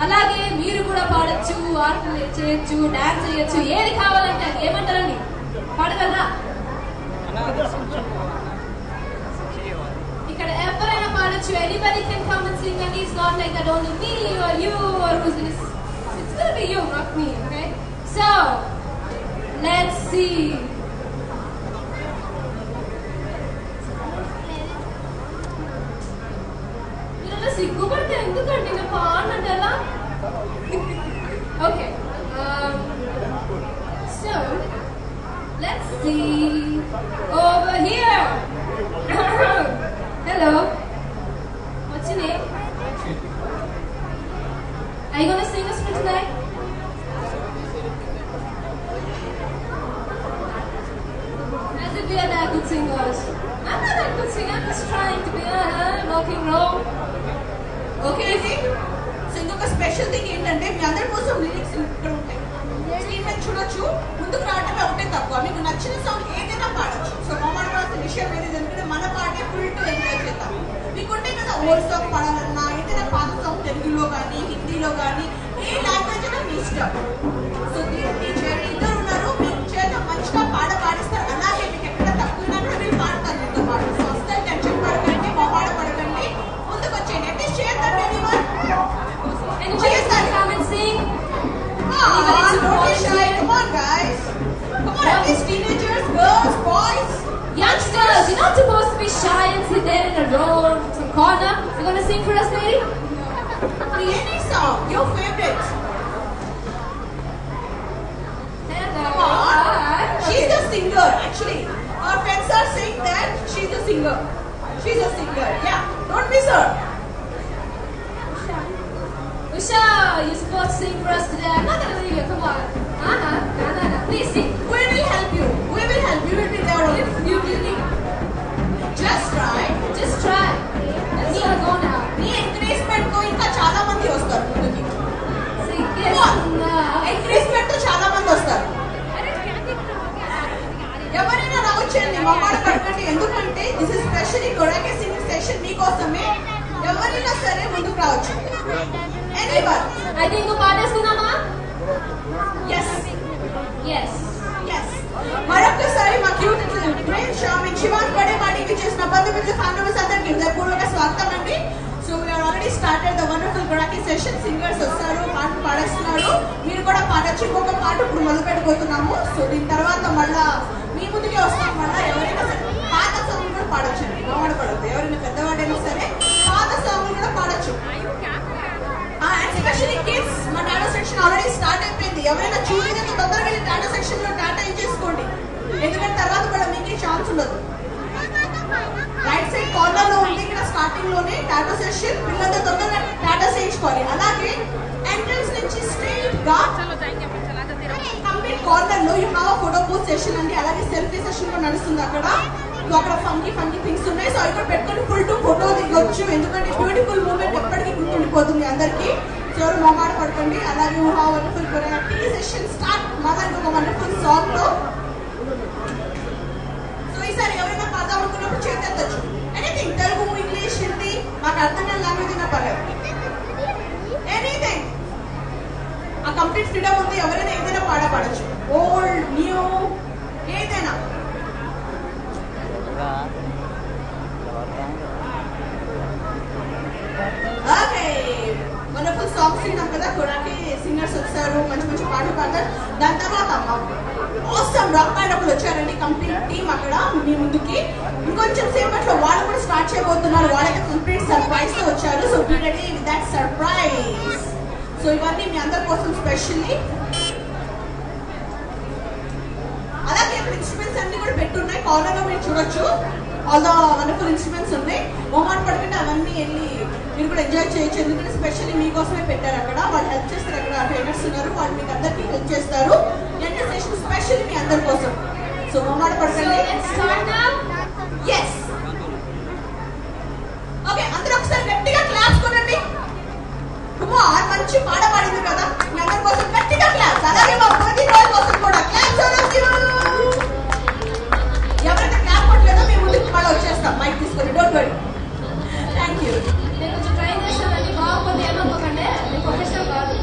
అలాగే మీరు కూడా పాడొచ్చు, ఆర్ట్ చేయొచ్చు, డాన్స్ చేయొచ్చు, ఏది కావాలంటే అది. ఏమంటారండి? పాడగలరా? ఇక్కడ ఎవరైనా పాడొచ్చు. Anybody can come and sing, and it's not like that only me or you or who's this. It's gonna be you, not me, okay? So let's see. సిగ్గుపడితే ఎందుకండి నా పాడంటే ఎలా? Okay, so let's see over here. Hello, వచ్చింది. Are you gonna sing us for tonight? As if we are that good singers. I'm not that good singer. I'm just trying to be rock and roll. Okay అండి. So ఇంకొక special thing ఏంటంటే మీ అందరి కోసం lyrics ఇక్కడ ఉంటాయి. Screen మీద చూడొచ్చు. ముందుకు రావడమే ఒకటే తక్కువ. మీకు నచ్చిన సాంగ్ ఏదైనా పాడచ్చు. సో మాట్లాడాల్సిన విషయం ఏది ఎందుకంటే మన పాటే ఫుల్ టు ఎంజాయ్ చేద్దాం. మీకుంటే కదా ఓల్డ్ సాంగ్ పాడాలన్నా, ఏదైనా పాత సాంగ్ తెలుగులో కానీ హిందీలో కానీ ఏ లాంగ్వేజ్ అయినా మీ ఇష్టం. సో ఇద్దరు ఉన్నారు, మీకు చేత మంచిగా పాడిస్తారు. అలాగే మీకు ఎక్కడ తక్కువ కూడా మీరు పాడతారు మీతో పాటు. సో వస్తే టెన్షన్ పడకండి, మొహాడ పడకండి, ముందుకు వచ్చేయండి. అంటే share that anyone. Come and sing. Don't be shy. Come on, guys. Come on, at least teenagers, girls, boys, youngsters. You're not supposed to be shy and sit there in a row or some corner. You're gonna sing for us, lady? Any song, your favorite. Come on. She's a singer, actually. Our friends are saying that she's a singer. She's a singer. Yeah. Don't miss her. Usha, you're supposed to sing for us today. I'm not gonna leave you. Come on. No. Please sing. We will help you. We will help you. We will be there if you really. Just try. Just try. Let's go now. నీ encouragement తో ఇంకా చాలా మంది వస్తారు ముందుకి. Encouragement తో చాలా మంది వస్తారు. ఎవరైనా రావచ్చండి, మొహాడ పడకండి. ఎందుకంటే this is specially karaoke singing session మీకోసమే. ఎవరైనా సరే ముందుకు రావచ్చు. Anyone? I think you పాడేసుకుందామా? Yes. Yes. Yes. మరొకసారి మా క్యూట్ ప్రేమ్ షామిన్ శివాన్ బడే పాడి విచ్చేసిన బంధుమిత్రుల ఫ్యామిలీస్ అందరికీ హృదయపూర్వక స్వాగతం అండి. So we are already started the wonderful karaoke session. Singers వస్తారు, పాటలు పాడేస్తున్నారు. మీరు కూడా పాడొచ్చు. ఇంకొక పాట ఇప్పుడు మొదలు పెట్టుకోతున్నాము. సో దీని తర్వాత మళ్ళా మీ ముందుకే వస్తాం. మళ్ళా ఎవరైనా సరే పాత సాంగ్ కూడా పాడొచ్చండి, బాగుపడద్దు. ఎవరైనా పెద్దవాడైనా సరే పాత సాంగ్ కూడా పాడొచ్చు. Especially kids. మా టాటా సెక్షన్ ఆల్రెడీ స్టార్ట్ అయిపోయింది. ఎవరైనా చూడలేదు తొందరగా వెళ్ళి టాటా సెక్షన్ లో టాటా ఇచ్చేసుకోండి. ఎందుకంటే తర్వాత కూడా మీకే ఛాన్స్ ఉండదు. రైట్ సైడ్ కార్నర్ లో ఉంది ఇక్కడ స్టార్టింగ్ లోనే టాటా సెషన్. పిల్లలతో తొందరగా టాటా చేయించుకోవాలి. అలాగే ఎంట్రన్స్ నుంచి స్ట్రైట్ గా కంప్లీట్ కార్నర్ లో you have a photo booth session అండి. అలాగే సెల్ఫీ సెషన్ కూడా నడుస్తుంది అక్కడ. అక్కడ ఫంకీ థింగ్స్ ఉన్నాయి. సో ఇక్కడ పెట్టుకొని ఫుల్ టు ఫోటో దిగొచ్చు. ఎందుకంటే బ్యూటిఫుల్ మూమెంట్ ఎప్పటికీ గుర్తుండిపోతుంది అందరికి. సో ఎవరు మొహాడ పడకండి. అలాగే you have wonderful karaoke session start. మళ్ళీ ఇంకొక వండర్ఫుల్ సాంగ్ లో. సో ఈసారి ఎవరైనా పాడదాం అనుకున్నప్పుడు చేతెత్తచ్చు. ఎనీథింగ్, తెలుగు, ఇంగ్లీష్, హిందీ, మాకు అర్థం కాని లాంగ్వేజ్ అయినా పర్లేదు. ఎనీథింగ్, ఆ కంప్లీట్ ఫ్రీడమ్ ఉంది. ఎవరైనా ఏదైనా పాడచ్చు. ఓల్డ్, న్యూ, ఏదైనా. ఓకే, వండర్ఫుల్ సాంగ్స్ విన్నాం కదా. కొరాకే సింగర్స్ వచ్చారు, మంచి మంచి పాటలు పాడతారు. దాని తర్వాత ఆసమ్ రాక్ బ్యాండ్ ఒకరు వచ్చారండి. కంప్లీట్ టీమ్ అక్కడ మీ ముందుకి. ఇంకొంచెం సేపట్లో వాళ్ళు కూడా స్టార్ట్ చేయబోతున్నారు. వాళ్ళకి కంప్లీట్ సర్ప్రైజ్ తో వచ్చారు. So be ready with that surprise. So ఇవన్నీ మీ అందరి కోసం స్పెషల్లీ. అలాగే వండర్ఫుల్ ఇన్స్ట్రుమెంట్స్ అన్ని కూడా పెట్టున్నాయి. కార్నర్ లో మీరు చూడొచ్చు. ఆల్ ద వండర్ఫుల్ ఇన్స్ట్రుమెంట్స్ ఉన్నాయి. మొహమాట పడుకుంటే అవన్నీ వెళ్ళి మీరు కూడా ఎంజాయ్ చేయొచ్చు. ఎందుకంటే స్పెషల్లీ మీకోసమే పెట్టారు అక్కడ. వాళ్ళు హెల్ప్ చేస్తారు. అక్కడ ట్రైనర్స్ ఉన్నారు, వాళ్ళు మీకు అందరికీ హెల్ప్ చేస్తారు. ఎన్ని సెషన్ స్పెషల్లీ మీ అందరి కోసం. సో మొహమాట పడుకోండి. ఎస్ ఓకే, అందరూ ఒకసారి గట్టిగా క్లాప్స్ కొనండి. మంచి పాట పాడింది కదా, మీ అందరి కోసం గట్టిగా క్లాప్స్. అలాగే మా ప్రతి రోజు కోసం కూడా క్లాప్స్. ఎవరైతే క్లాప్ కొట్టలేదో మేము ముందుకు మళ్ళీ వచ్చేస్తాం మైక్ తీసుకొని. Don't worry. Thank you. నేను కొంచెం ట్రై చేస్తానండి. బాగుంది ఏమనుకోకండి, నేను ప్రొఫెషనల్ కాదు.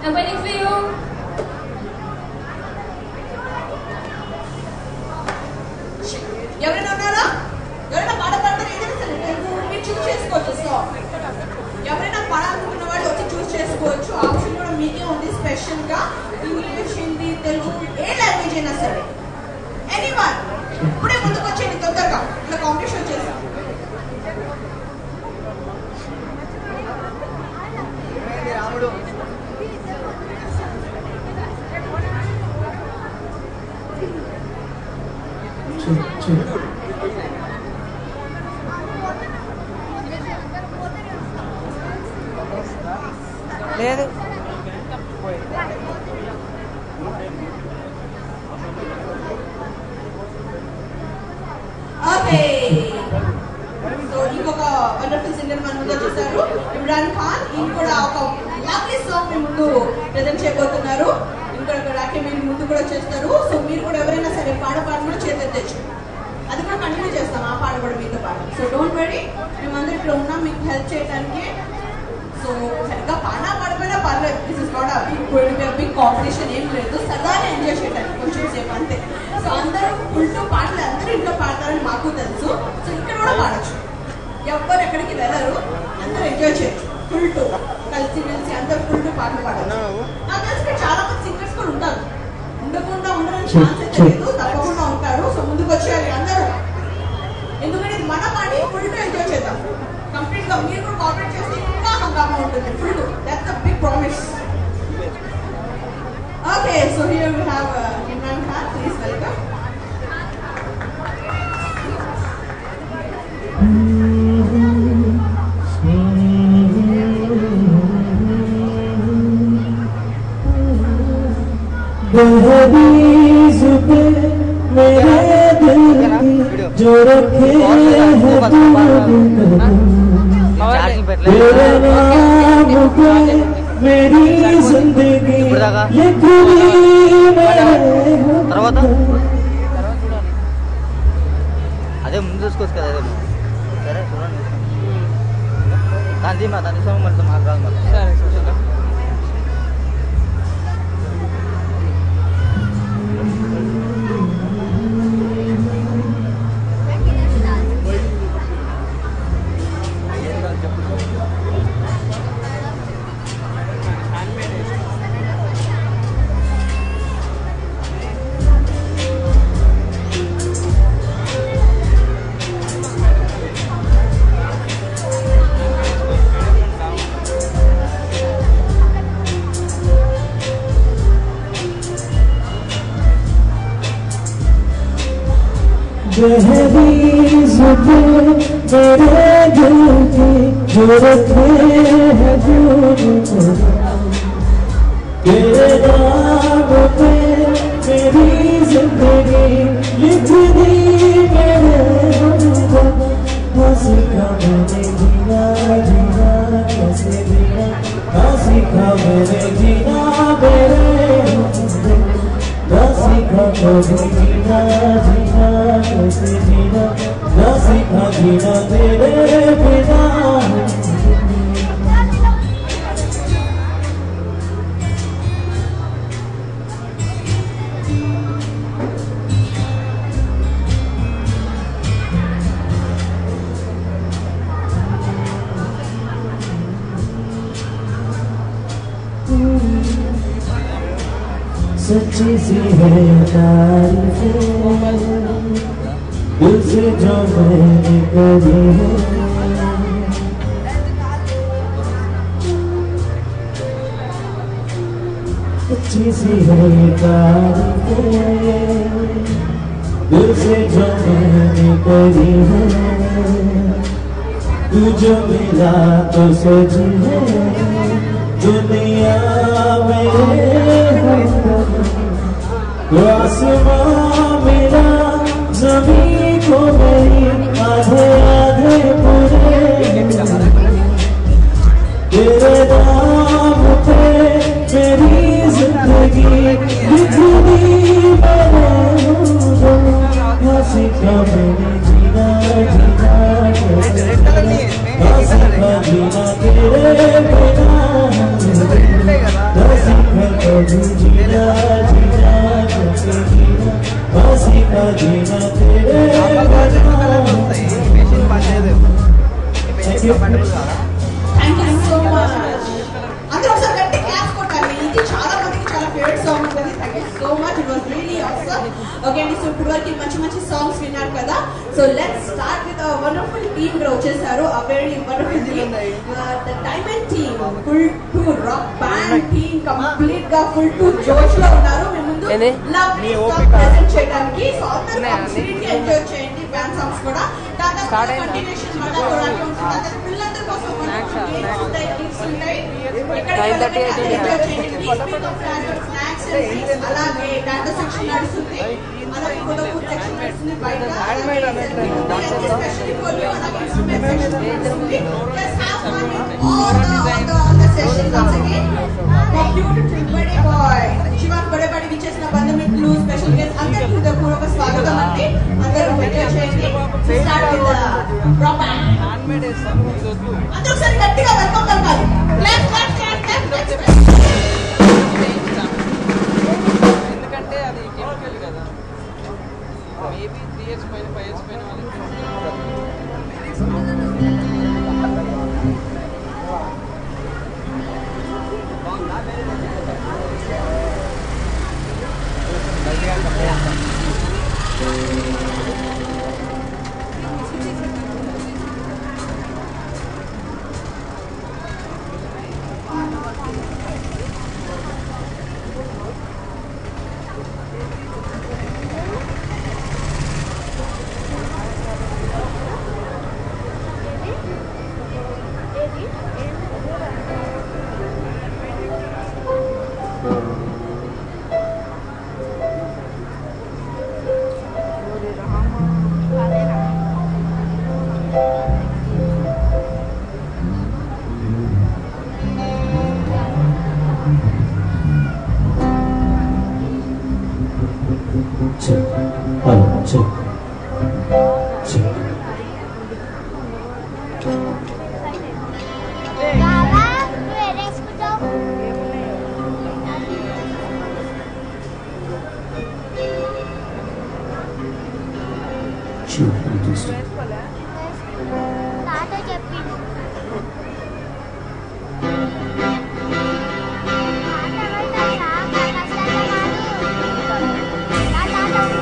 I'm waiting for you. ఎవరైనా ఉన్నారా? ఎవరైనా పాట పాడతారు? ఏదైనా సరే మీరు చూస్ చేసుకోవచ్చు. సాంగ్ ఎవరైనా పాడాలనుకున్న వాళ్ళు వచ్చి చూస్ చేసుకోవచ్చు. ఆప్షన్ కూడా మీకే ఉంది స్పెషల్ గా. ఇంగ్లీష్, హిందీ, తెలుగు, ఏ లాంగ్వేజ్ అయినా సరే. ఎనీవన్ ఇప్పుడే ముందుకు వచ్చేయండి తొందరగా, ఇలా కాంపిటీషన్ చేసాం. లేదు ఓకే సో ఇంకొక వండర్ఫుల్ సింగర్ మన ముందు వచ్చేసారు ఇమ్రాన్ ఖాన్. ఈయన కూడా ఒక లవ్లీ సాంగ్ మీ ముందు ప్రెజెంట్ చేయబోతున్నారు. ఇంకొక రాకే మీ ముందు కూడా చేస్తారు. సో మీరు కూడా ఎవరైనా సరే పాడపాటు కూడా చేతెత్తచ్చు. అది కూడా కంటిన్యూ చేస్తాం ఆ పాట కూడా మీతో పాటు. సో డోంట్ వరీ, మేమందరం ఇక్కడ ఉన్నాం మీకు హెల్ప్ చేయడానికి. సో సరిగ్గా పాడపోయినా పర్లేదు. This is not a big competition ఏం లేదు. సరదాగా ఎంజాయ్ చేయడానికి కొంచెం సేపు అంతే. సో అందరూ ఫుల్తో పాటలు అందరూ ఇంట్లో పాడతారని మాకు తెలుసు. సో ఇక్కడ కూడా పాడచ్చు. ఎవ్వరు ఎక్కడికి వెళ్ళరు, అందరూ ఎంజాయ్ చేయొచ్చు. ఫుల్తో కలిసి మెలిసి అందరూ ఫుల్తో పాటలు పాడచ్చు. నాకు తెలిసి చాలా మంది సింగర్స్ కూడా ఉంటారు. ఉండకుండా ఉండడానికి ఛాన్స్ అయితే లేదు, తప్పకుండా ఉంటారు. సో ముందుకు వచ్చేయాలి అందరూ. ఎందుకంటే ఇది మన పాడి ఫుల్తో ఎంజాయ్ చేద్దాం. కంప్లీట్ గా మీరు కూడా కోఆపరేట్ చేస్తే ఇంకా హంగామా ఉంటుంది. Full that's the big promise. Okay, so here we have Imran Khan. Please welcome. बहरीज पे मेरे दिल की जो रखे हैं तेरे नाम पे मेरी जिंदगी लिख दी అదే ముందు చూసుకోవచ్చు కదా. అదే సరే చూడండి దాని సమయం మళ్ళీ మాకు రాదు మళ్ళీ. సరే చూద్దాం. बहरीज पे मेरे दिल की जो रखे हैं तेरे नाम पे मेरी जिंदगी लिख दी मेरे ना सीखा मैंने जीना जीना कैसे जीना ना सीखा मैंने जीना मेरे ना सीखा कभी जीना जीना कैसे जीना ना सीखा जीना तेरे बिना. सच्ची सी है तारीफ़ें दिल से जो मैंने करी है सच्ची सी है तारीफ़ें दिल से जो मैंने करी है तू जो मिला तो सजी है दुनिया मेरे तो आसमां मेरा ज़मीन को मेरी आधे आधे पूरे तेरे नाम पे मेरी जिंदगी लिख दी मैंने ना सीखा मैंने जीना जीना ना सीखा जीना तेरे बिना ना सीखा कभी जीना जीना कैसे जीना ना सीखा जीना तेरे बिना. Thank you so much. అందరూ ఒకసారి గట్టి క్లాప్స్ కొట్టాలి. ఇది చాలా మందికి చాలా ఫేవరెట్ సాంగ్ ఉంటుంది. Thank you so much. It was really awesome. Okay అండి, సో ఇప్పుడు వరకు మంచి మంచి సాంగ్స్ విన్నారు కదా. So let's start with a wonderful team కూడా వచ్చేసారు. a very wonderful team, the diamond team, full to rock band team, complete గా full to జోష్ లో ఉన్నారు. మేము ముందు లవ్లీ సాంగ్ ప్రెజెంట్ చేయడానికి, సో అందరూ కంప్లీట్లీ ఎంజాయ్ చేయండి బ్యాండ్ సాంగ్స్ కూడా. దాని తర్వాత కంటిన్యూషన్ మళ్ళీ కూడా ఉంటుంది. పిల్లలందరి కోసం గేమ్స్ ఉంటాయి, గిఫ్ట్స్ ఉంటాయి. ఇక్కడ ఎంజాయ్ చేయండి. స్నాక్స్ అలాగే డాన్స్ సెక్షన్ నడుస్తుంది, అలాగే కూడా ఫుడ్ సెక్షన్ నడుస్తుంది. బయట especially for you, అలాగే ఇన్స్ట్రుమెంట్ సెక్షన్ నడుస్తుంది. Just have fun with all the sessions once again. The beautiful bade boy Shivan బడే బడి విచ్చేసిన బంధుమిత్రులు, స్పెషల్ గెస్ట్ అందరికీ హృదయపూర్వక స్వాగతం అండి. అందరూ ఎంజాయ్ చేయండి. Start with rock band. అందరూ ఒకసారి గట్టిగా వెల్కమ్ పలకాలి. Clap clap clap clap. ఎందుకంటే అది కెమికల్ కదా, మేబీ 3 years పైన 5 years పైన వాళ్ళకి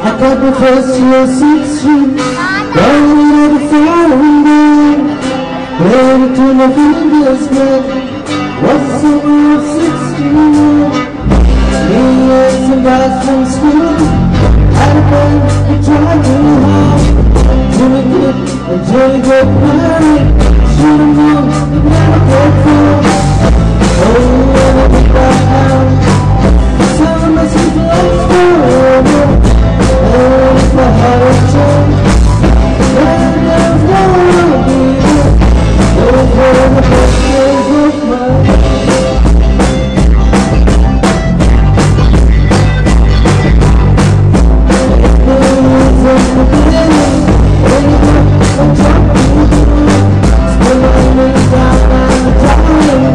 I got the first year 6th Street, down at the following day. Ready to my fingers back, was summer of 61. Me and some guys from school had a plan to try really hard. Doing good until we got married. Should've known it never got far. Oh, when I hit that house, some of my simple life forever. Oh, if my heart had changed, then there's no one here. Those were the best days of my life. I'm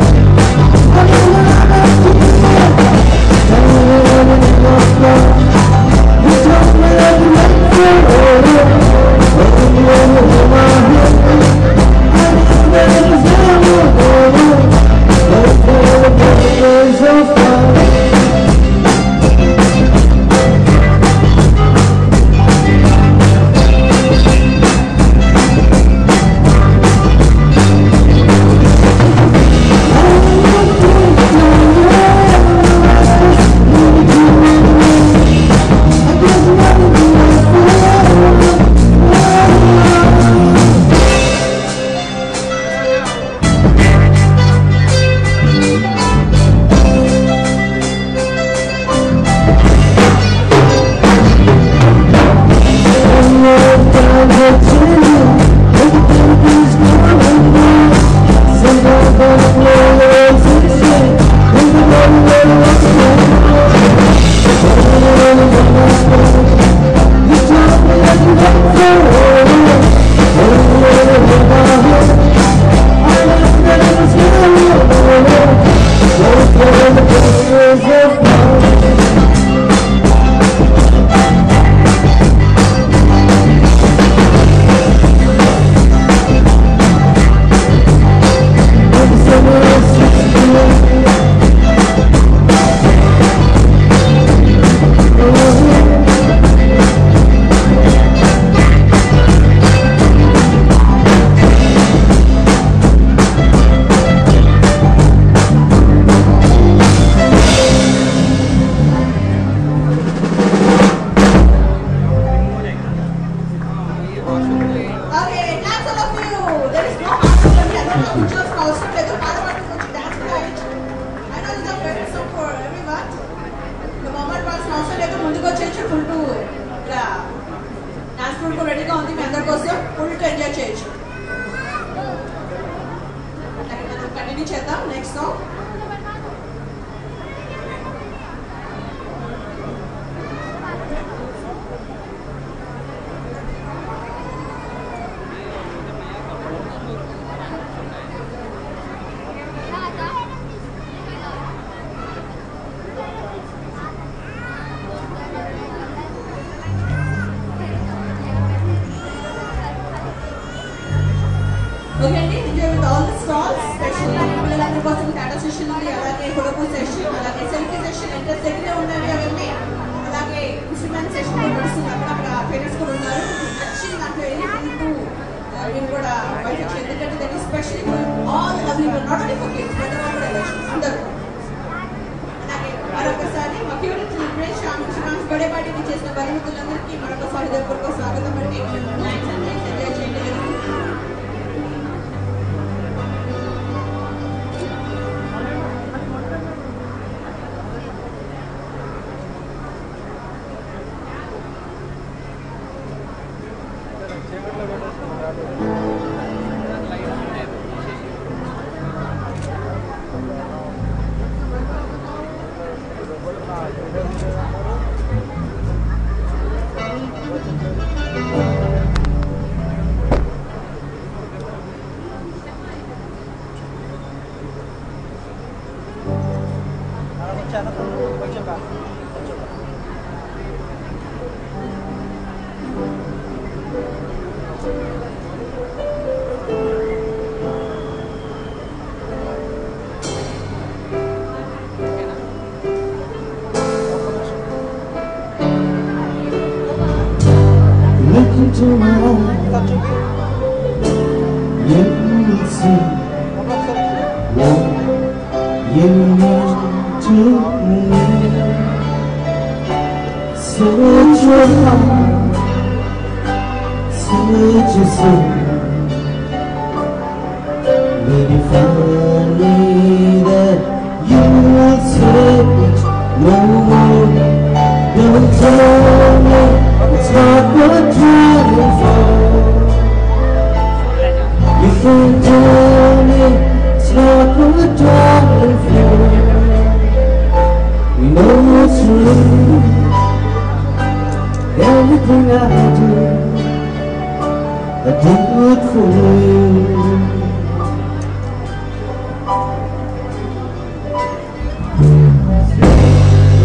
next song. Okay, enjoy with all the stalls, especially పిల్లలందరి కోసం Tata session ఉంది, అలాగే photo session, అలాగే selfie session entrance దగ్గరే ఉన్నాయి అవన్నీ, అలాగే instrument session కూడా నడుస్తుంది. అక్కడ ట్రైనర్స్ కూడా ఉన్నారు. నచ్చిన దాంట్లో వెళ్ళి మీరు కూడా బయటకు, ఎందుకంటే దాన్ని specially all lovely not only for kids పెద్దవాళ్ళు కూడా అందరూ. అలాగే మరొకసారి మా క్యూరెన్స్ లిబ్రేష్ శ్రీరామ్స్ బర్త్డే పార్టీని చేసిన బలవంతులందరికీ మరొకసారి దగ్గరకు స్వాగతం అండి. ఎంజాయ్ చేయండి. Look into my eyes, you will see what you mean to me. Search your heart, search your soul. When you find me that you will take no more. Don't tell me it's not worth trying for. You can't tell me it's not worth trying for. You know it's true. Everything I do it for you.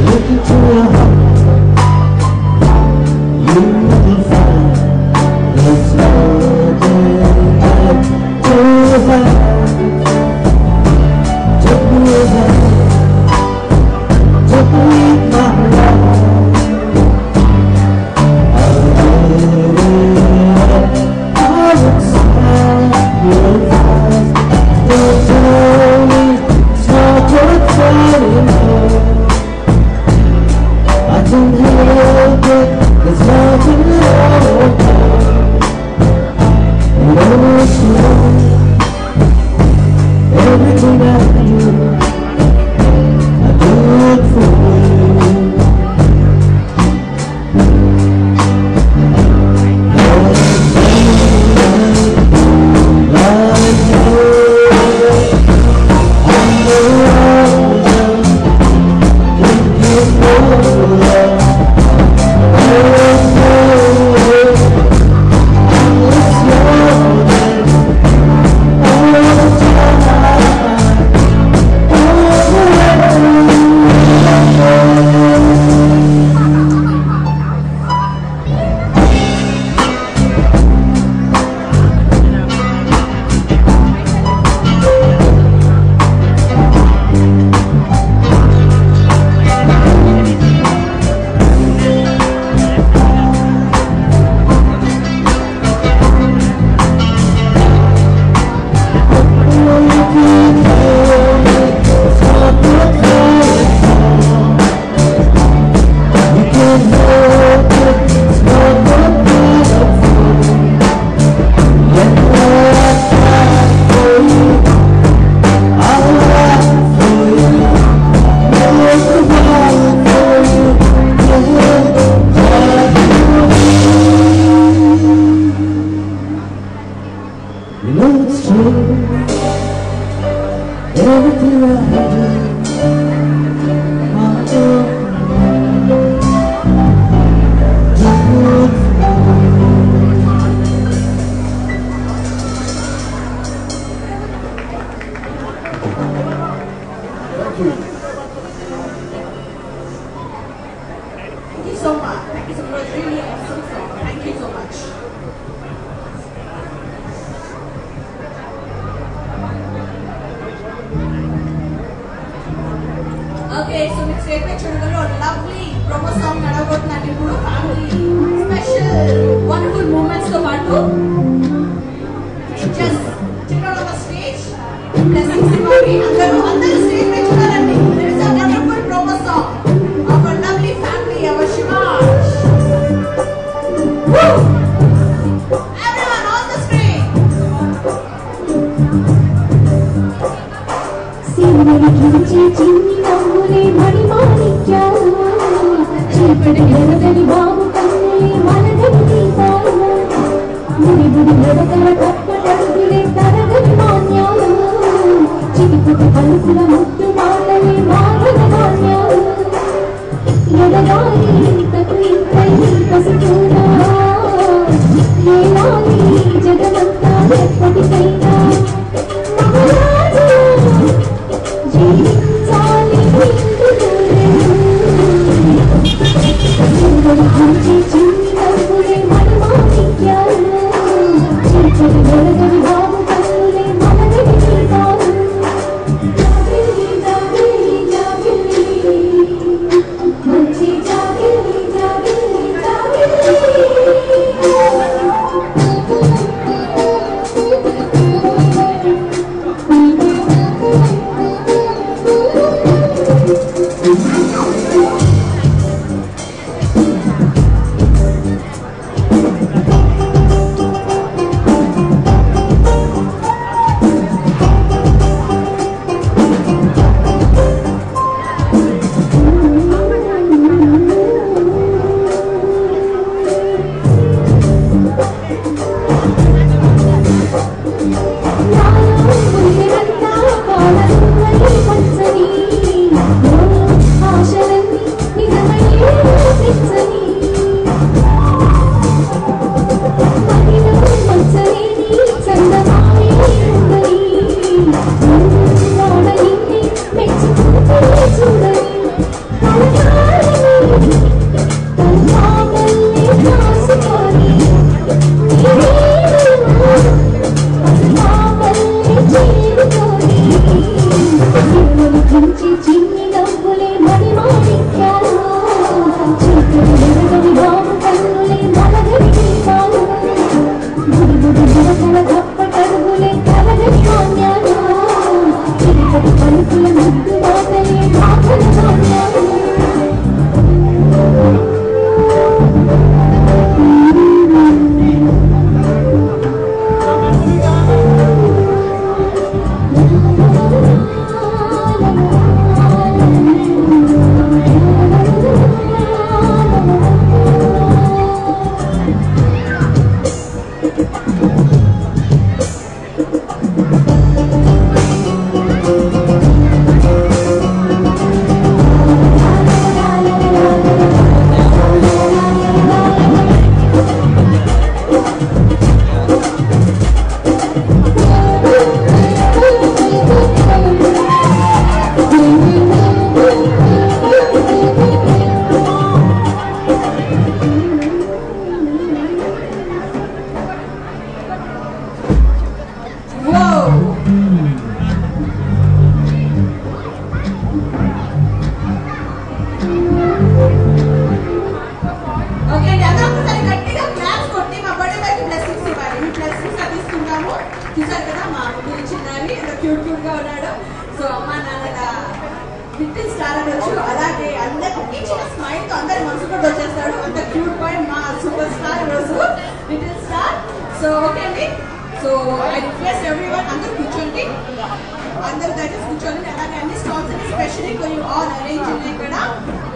Look into your heart. You will find there's nothing left to hide. Take me away, take me my life. I'll live it, I'll accept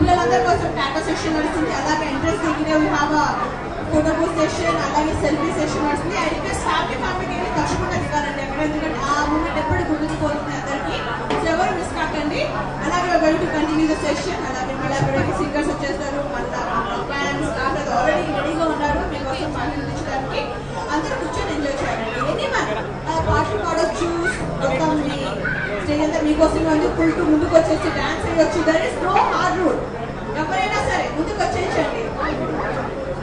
పిల్లలందరి కోసం Tata session నడుస్తుంది. అలాగే entrance దగ్గర we have photo booth session, అలాగే selfie session నడుస్తుంది. I request ఫ్యామిలీకి ఏమి తప్పకుండా దిగాలండి అక్కడ, ఎందుకంటే ఆ మూమెంట్ ఎప్పుడు గుర్తుకుపోతుంది అందరికీ. సో ఎవరు మిస్ కాకండి. అలాగే well to continue the session. అలాగే మళ్ళీ సింగర్స్ వచ్చేస్తారు, మళ్ళీ బ్యాండ్స్ స్టార్ట్ ఆల్రెడీ రెడీగా ఉన్నారు మీకోసం మాట్లాడించడానికి. అందరూ కూర్చొని ఎంజాయ్ చేయాలండి. పాటలు పాడొచ్చు, మొత్తం స్టేజ్ అంతా మీకోసం ఉంది. ఫుల్ టు ముందుకు వచ్చేసి డాన్స్ వేయొచ్చు. There is no hard rule. ఎవరైనా సరే ముందుకు వచ్చేయండి.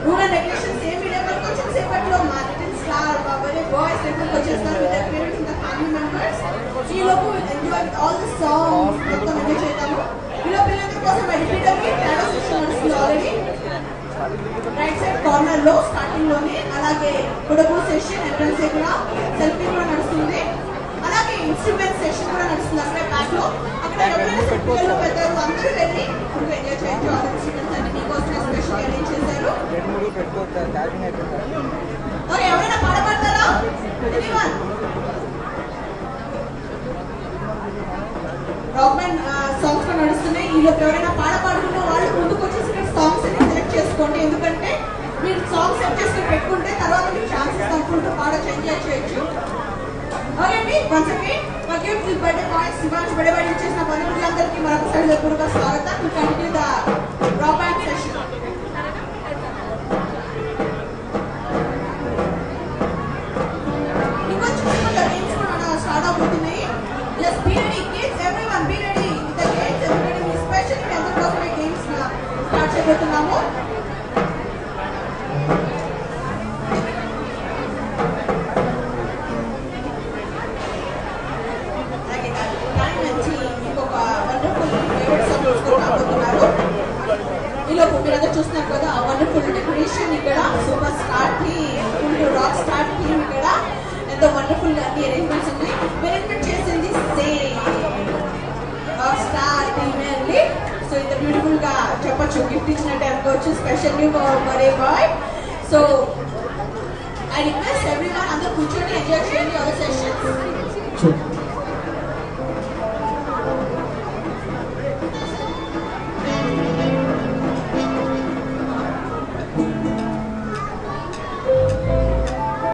రూల్ అండ్ రెగ్యులేషన్స్ ఏమి లేవు. కొంచెం సేపట్లో మా లిటిల్ స్టార్ బాబాయ్ బాయ్స్ దగ్గరకు వచ్చేస్తారు విత్ దర్ పేరెంట్స్ ఇంకా ఫ్యామిలీ మెంబర్స్. ఈ లోపు ఎంజాయ్ ఆల్ ది సాంగ్స్ మొత్తం ఎంజాయ్ చేద్దాము. ఈలో పిల్లలందరి కోసం రిపీటర్కి టాటా సెషన్ నడుస్తుంది ఆల్రెడీ రైట్ సైడ్ కార్నర్ లో స్టార్టింగ్ లోనే. అలాగే ఫోటో సెషన్, ఎంట్రన్స్ దగ్గర సెల్ఫీ కూడా నడుస్తుంది. అలాగే ఇన్స్ట్రుమెంట్ సెషన్ కూడా నడుస్తుంది అక్కడే బ్యాక్ లో. అక్కడ ఎవరైనా పిల్లలు పెద్దలు అందరూ వెళ్ళి ఫుల్ ఎంజాయ్ చేయొచ్చు. ఆ ఇన్స్ట్రుమెంట్స్ అన్ని మీకోసం స్పెషల్ అరేంజ్ చేశారు. ఓకే, ఎవరైనా పాడబడతారా? ఎనీవన్? రాక్ బ్యాండ్ సాంగ్స్ కూడా నడుస్తున్నాయి. ఈలోపు ఎవరైనా పాడుకున్న వాళ్ళు ముందుకు వచ్చేసి ఇక్కడ సాంగ్స్ అన్ని సెలెక్ట్ చేసుకోండి. ఎందుకంటే మీరు సాంగ్స్ సెట్ చేసుకుని పెట్టుకుంటే తర్వాత మీకు ఛాన్సెస్ అనుకుంటూ పాడొచ్చు, ఎంజాయ్ చేయొచ్చు. ఓకే అండి, once again forgive this birthday boys Shivansh birthday చేసిన బంధువులందరికీ మరొకసారి పూర్వక స్వాగతం. To continue the rock band session. Start అవుతున్నాయి. Just be ready kids, everyone be ready with the games. Everybody మీ స్పెషల్లీ మీ అందరి కోసమే గేమ్స్ స్టార్ట్ చేయబోతున్నాము. అలాగే టైం నుంచి ఇంకొక వండర్ఫుల్ ఫేవరెట్ సాంగ్స్ రాబోతున్నారు. ఈలోపు మీరందరూ చూస్తున్నారు కదా ఆ వండర్ఫుల్ డెకరేషన్ ఇక్కడ. Super star theme, full rock star theme ఇక్కడ. ఎంతో వండర్ఫుల్ గా అన్ని అరేంజ్మెంట్స్ ఉన్నాయి. అరేంజ్మెంట్ చేసింది స్టార్ టీమ్ అండి. సో ఇంత బ్యూటిఫుల్ గా చెప్పొచ్చు, గిఫ్ట్ ఇచ్చినట్టే అనుకోవచ్చు, specially for birthday boy. So I request everyone అందరూ కూర్చొని ఎంజాయ్ చేయండి అవర్ సెషన్స్.